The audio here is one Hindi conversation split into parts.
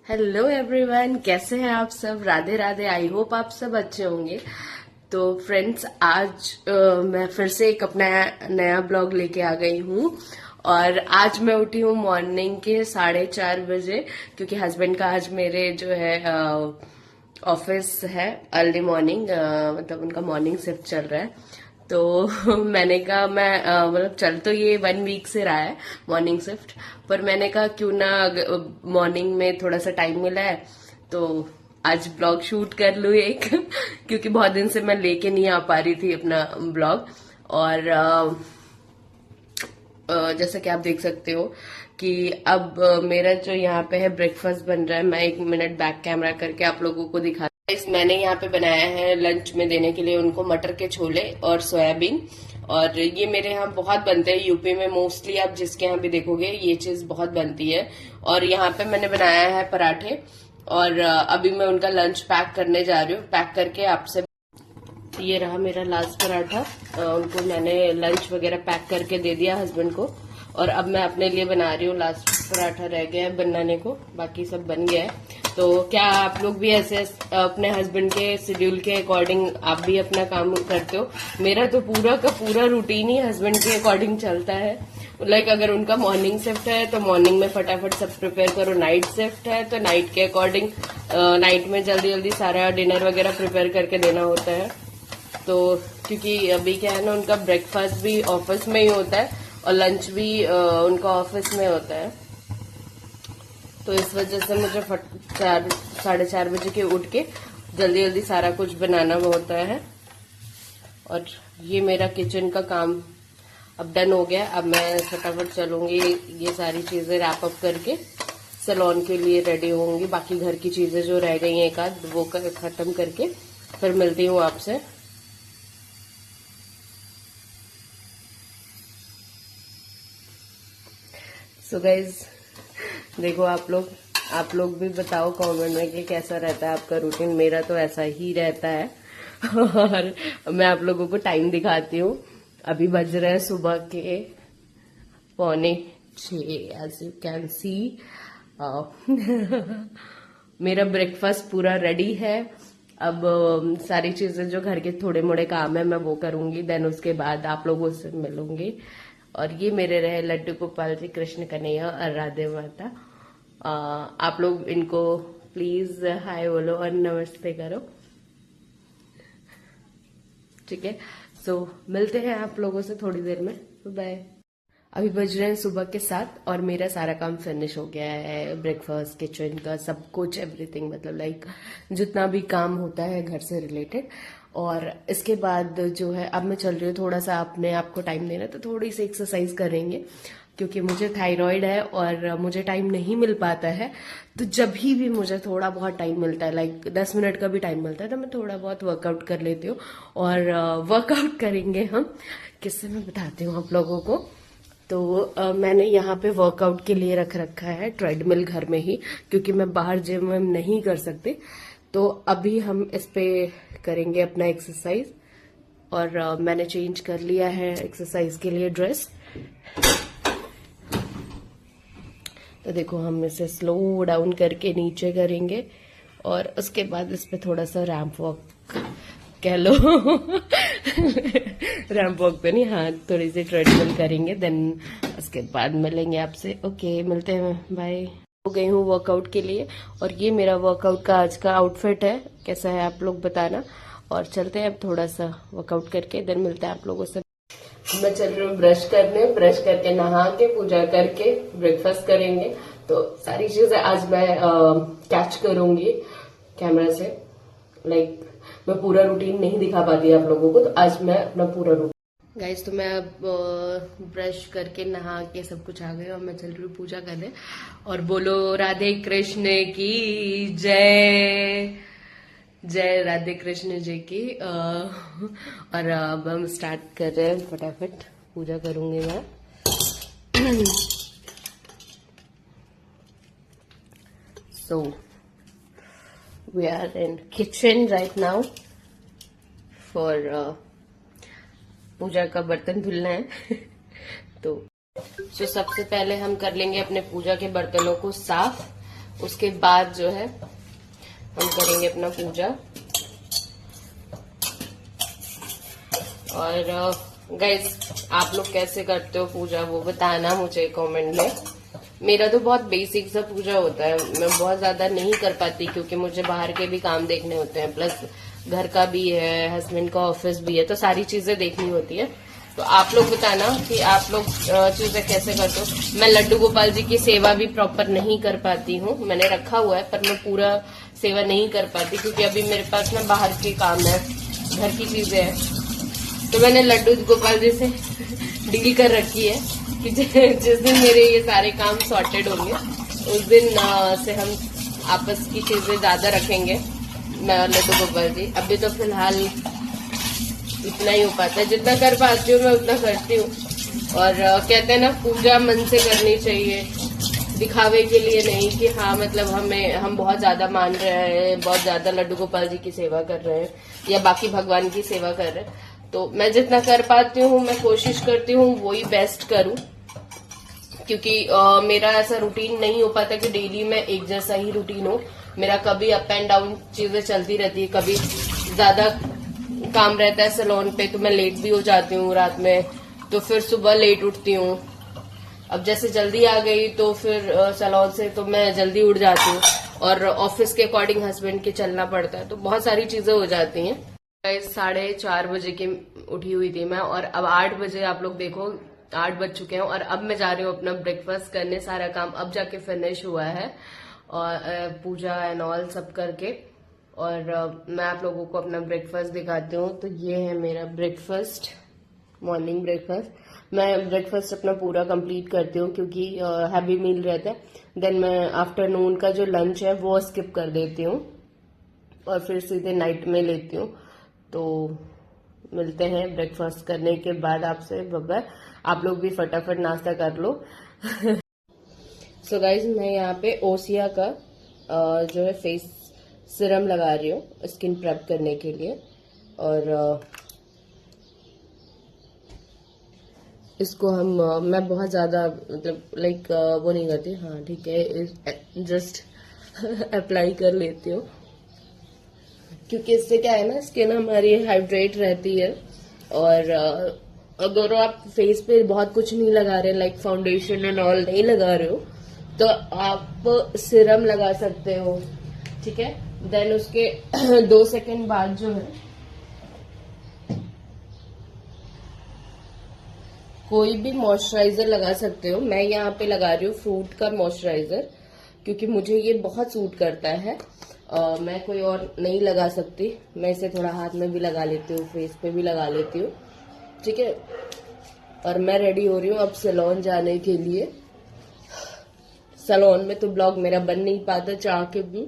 हेलो एवरीवन, कैसे हैं आप सब। राधे राधे। आई होप आप सब अच्छे होंगे। तो फ्रेंड्स, आज मैं फिर से एक अपना नया ब्लॉग लेके आ गई हूँ। और आज मैं उठी हूँ मॉर्निंग के 4:30 बजे, क्योंकि हस्बैंड का आज मेरे जो है ऑफिस है अर्ली मॉर्निंग, मतलब उनका मॉर्निंग शिफ्ट चल रहा है। तो मैंने कहा मैं मतलब चल तो ये 1 वीक से रहा है मॉर्निंग शिफ्ट, पर मैंने कहा क्यों ना मॉर्निंग में थोड़ा सा टाइम मिला है तो आज ब्लॉग शूट कर लूँ एक क्योंकि बहुत दिन से मैं लेके नहीं आ पा रही थी अपना ब्लॉग। और जैसा कि आप देख सकते हो कि अब मेरा जो यहाँ पे है ब्रेकफास्ट बन रहा है। मैं 1 मिनट बैक कैमरा करके आप लोगों को दिखा। इस मैंने यहाँ पे बनाया है लंच में देने के लिए उनको मटर के छोले और सोयाबीन। और ये मेरे यहाँ बहुत बनते हैं, यूपी में मोस्टली आप जिसके यहाँ भी देखोगे ये चीज बहुत बनती है। और यहाँ पे मैंने बनाया है पराठे। और अभी मैं उनका लंच पैक करने जा रही हूँ। पैक करके आपसे ये रहा मेरा लास्ट पराठा। उनको मैंने लंच वगैरह पैक करके दे दिया हस्बैंड को। और अब मैं अपने लिए बना रही हूँ। लास्ट पराठा रह गया है बनाने को, बाकी सब बन गया है। तो क्या आप लोग भी ऐसे अपने हस्बैंड के शेड्यूल के अकॉर्डिंग आप भी अपना काम करते हो? मेरा तो पूरा का पूरा रूटीन ही हस्बैंड के अकॉर्डिंग चलता है। लाइक अगर उनका मॉर्निंग शिफ्ट है तो मॉर्निंग में फटाफट सब प्रिपेयर करो, नाइट शिफ्ट है तो नाइट के अकॉर्डिंग नाइट में जल्दी जल्दी सारा डिनर वगैरह प्रिपेयर करके देना होता है। तो क्योंकि अभी क्या है ना, उनका ब्रेकफास्ट भी ऑफिस में ही होता है और लंच भी उनका ऑफिस में होता है। तो इस वजह से मुझे 4:30 बजे के उठ के जल्दी जल्दी सारा कुछ बनाना होता है। और ये मेरा किचन का काम अब डन हो गया। अब मैं फटाफट चलूंगी, ये सारी चीजें रैप अप करके सैलून के लिए रेडी होंगी। बाकी घर की चीजें जो रह गई हैं एक आध वो खत्म करके फिर मिलती हूँ आपसे। सो गाइज देखो, आप लोग भी बताओ कमेंट में कि कैसा रहता है आपका रूटीन। मेरा तो ऐसा ही रहता है और मैं आप लोगों को टाइम दिखाती हूँ। अभी बज रहे हैं सुबह के 5:45, एज यू कैन सी। मेरा ब्रेकफास्ट पूरा रेडी है। अब सारी चीजें जो घर के थोड़े मोड़े काम है मैं वो करूंगी, देन उसके बाद आप लोगों से मिलूंगी। और ये मेरे रहे लड्डू गोपाल जी, कृष्ण कन्हैया और राधे माता। आप लोग इनको प्लीज हाय बोलो और नमस्ते करो, ठीक है। सो मिलते हैं आप लोगों से थोड़ी देर में। बाय। अभी बज रहे हैं सुबह के 7 और मेरा सारा काम फिनिश हो गया है। ब्रेकफास्ट, किचन का सब कुछ, एवरीथिंग, मतलब लाइक जितना भी काम होता है घर से रिलेटेड। और इसके बाद जो है अब मैं चल रही हूँ थोड़ा सा अपने आप को टाइम देना, तो थोड़ी सी एक्सरसाइज करेंगे क्योंकि मुझे थायराइड है और मुझे टाइम नहीं मिल पाता है। तो जब भी मुझे थोड़ा बहुत टाइम मिलता है, लाइक 10 मिनट का भी टाइम मिलता है, तो मैं थोड़ा बहुत वर्कआउट कर लेती हूँ। और वर्कआउट करेंगे हम, किससे मैं बताती हूँ आप लोगों को। तो मैंने यहाँ पे वर्कआउट के लिए रख रखा है ट्रेडमिल घर में ही, क्योंकि मैं बाहर जिम में नहीं कर सकती। तो अभी हम इस पे करेंगे अपना एक्सरसाइज। और मैंने चेंज कर लिया है एक्सरसाइज के लिए ड्रेस। तो देखो, हम इसे स्लो डाउन करके नीचे करेंगे और उसके बाद इस पे थोड़ा सा रैंप वॉक कह लो रैंप वॉक पे नहीं, हाँ, थोड़ी सी ट्रेडमिल करेंगे, देन उसके बाद मिलेंगे आपसे। ओके, मिलते हैं, बाय। हो गई हूँ वर्कआउट के लिए और ये मेरा वर्कआउट का आज का आउटफिट है। कैसा है आप लोग बताना। और चलते हैं अब थोड़ा सा वर्कआउट करके, देन मिलते हैं आप लोगों से। मैं चल रही हूँ ब्रश करने, ब्रश करके नहा के पूजा करके ब्रेकफास्ट करेंगे। तो सारी चीजें आज मैं कैच करूंगी कैमरा से। लाइक मैं पूरा रूटीन नहीं दिखा पाती आप लोगों को, तो आज मैं अपना पूरा रूटीन। गाइज, तो मैं अब ब्रश करके नहा के सब कुछ आ गए और मैं चल रही हूँ पूजा करने। और बोलो राधे कृष्ण की जय, जय राधे कृष्ण जी की। और अब हम स्टार्ट कर रहे हैं, फटाफट पूजा करूंगी मैं। So we are in kitchen right now for puja का बर्तन धुलना है तो सबसे पहले हम कर लेंगे अपने पूजा के बर्तनों को साफ। उसके बाद जो है हम करेंगे अपना पूजा। और गाइस, आप लोग कैसे करते हो पूजा वो बताना मुझे कमेंट में। मेरा तो बहुत बेसिक सा पूजा होता है, मैं बहुत ज्यादा नहीं कर पाती क्योंकि मुझे बाहर के भी काम देखने होते हैं, प्लस घर का भी है, हस्बैंड का ऑफिस भी है, तो सारी चीजें देखनी होती है। तो आप लोग बताना कि आप लोग चीजें कैसे करते हो। मैं लड्डू गोपाल जी की सेवा भी प्रॉपर नहीं कर पाती हूँ, मैंने रखा हुआ है पर मैं पूरा सेवा नहीं कर पाती क्योंकि अभी मेरे पास ना बाहर के काम है, घर की चीजें हैं। तो मैंने लड्डू गोपाल जी से डील कर रखी है कि जिस दिन मेरे ये सारे काम सॉर्टेड होंगे उस दिन से हम आपस की चीजें ज्यादा रखेंगे, मैं और लड्डू गोपाल जी। अभी तो फिलहाल इतना ही हो पाता है, जितना कर पाती हूँ मैं उतना करती हूँ। और कहते हैं ना, पूजा मन से करनी चाहिए, दिखावे के लिए नहीं कि हाँ मतलब हम बहुत ज्यादा मान रहे हैं, बहुत ज्यादा लड्डू गोपाल जी की सेवा कर रहे हैं या बाकी भगवान की सेवा कर रहे हैं। तो मैं जितना कर पाती हूँ मैं कोशिश करती हूँ वही बेस्ट करूँ, क्योंकि मेरा ऐसा रूटीन नहीं हो पाता कि डेली में एक जैसा ही रूटीन हो। मेरा कभी अप एंड डाउन चीजें चलती रहती है, कभी ज्यादा काम रहता है सैलून पे तो मैं लेट भी हो जाती हूँ रात में, तो फिर सुबह लेट उठती हूँ। अब जैसे जल्दी आ गई तो फिर सैलून से तो मैं जल्दी उठ जाती हूँ, और ऑफिस के अकॉर्डिंग हस्बैंड के चलना पड़ता है, तो बहुत सारी चीजें हो जाती हैं। 4:30 बजे की उठी हुई थी मैं, और अब 8 बजे आप लोग देखो 8 बज चुके हैं, और अब मैं जा रही हूँ अपना ब्रेकफास्ट करने। सारा काम अब जाके फिनिश हुआ है, और पूजा एंड ऑल सब करके, और मैं आप लोगों को अपना ब्रेकफास्ट दिखाती हूँ। तो ये है मेरा ब्रेकफास्ट, मॉर्निंग ब्रेकफास्ट। मैं ब्रेकफास्ट अपना पूरा कंप्लीट करती हूँ क्योंकि हैवी मील रहता है। देन मैं आफ्टरनून का जो लंच है वो स्किप कर देती हूँ और फिर सीधे नाइट में लेती हूँ। तो मिलते हैं ब्रेकफास्ट करने के बाद आपसे। बाय। आप लोग भी फटाफट नाश्ता कर लो। सो गाइज, मैं यहाँ पे ओसिया का जो है फेस सिरम लगा रही हूँ स्किन प्रेप करने के लिए, और इसको मैं बहुत ज्यादा मतलब लाइक वो नहीं करती, हाँ ठीक है, जस्ट अप्लाई कर लेती हूँ क्योंकि इससे क्या है ना, स्किन हमारी हाइड्रेट रहती है। और अगर आप फेस पे बहुत कुछ नहीं लगा रहे, लाइक फाउंडेशन एंड ऑल नहीं लगा रहे हो, तो आप सिरम लगा सकते हो, ठीक है। देन उसके 2 सेकंड बाद जो है कोई भी मॉइस्चराइजर लगा सकते हो। मैं यहाँ पे लगा रही हूँ फ्रूट का मॉइस्चराइजर क्योंकि मुझे ये बहुत सूट करता है। मैं कोई और नहीं लगा सकती, मैं इसे थोड़ा हाथ में भी लगा लेती हूँ, फेस पे भी लगा लेती हूँ, ठीक है। और मैं रेडी हो रही हूँ अब सैलून जाने के लिए। सैलून में तो ब्लॉग मेरा बन नहीं पाता चाह के भी,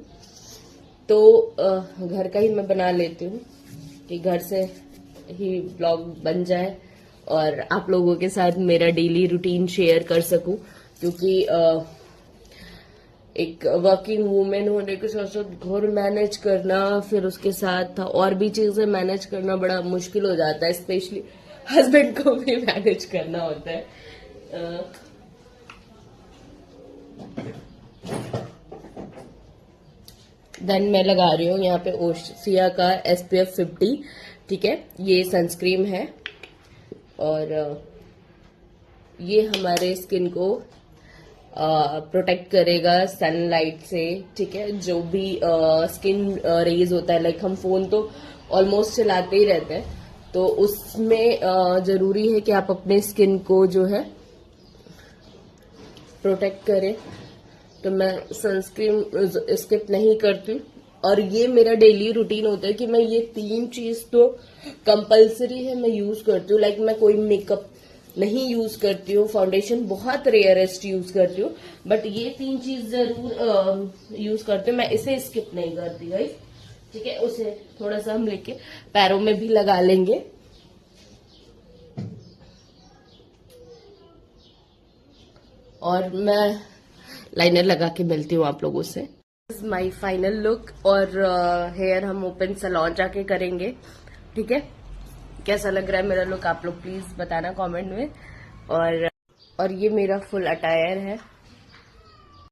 तो घर का ही मैं बना लेती हूँ कि घर से ही ब्लॉग बन जाए और आप लोगों के साथ मेरा डेली रूटीन शेयर कर सकूं, क्योंकि एक वर्किंग वूमेन होने के साथ साथ घर मैनेज करना, फिर उसके साथ और भी चीजें मैनेज करना बड़ा मुश्किल हो जाता है, स्पेशली हस्बैंड को भी मैनेज करना होता है। देन मैं लगा रही हूँ यहाँ पे ओसिया का SPF 50, ठीक है। ये सनस्क्रीन है और ये हमारे स्किन को प्रोटेक्ट करेगा सनलाइट से, ठीक है। जो भी स्किन रेज होता है, लाइक हम फोन तो ऑलमोस्ट चलाते ही रहते हैं, तो उसमें जरूरी है कि आप अपने स्किन को जो है प्रोटेक्ट करें। तो मैं सनस्क्रीन स्किप नहीं करती, और ये मेरा डेली रूटीन होता है कि मैं ये 3 चीज तो कंपलसरी है, मैं यूज करती हूँ। लाइक मैं कोई मेकअप नहीं यूज करती हूँ, फाउंडेशन बहुत रेयरेस्ट यूज करती हूँ, बट ये 3 चीज जरूर यूज करती हूँ। मैं इसे स्किप नहीं करती गाइस, ठीक है। उसे थोड़ा सा हम लेके पैरों में भी लगा लेंगे। और मैं लाइनर लगा के मिलती हूँ आप लोगों से। माई फाइनल लुक, और हेयर हम ओपन सैलून जाके करेंगे, ठीक है। कैसा लग रहा है मेरा लुक आप लोग प्लीज बताना कमेंट में। और ये मेरा फुल अटायर है।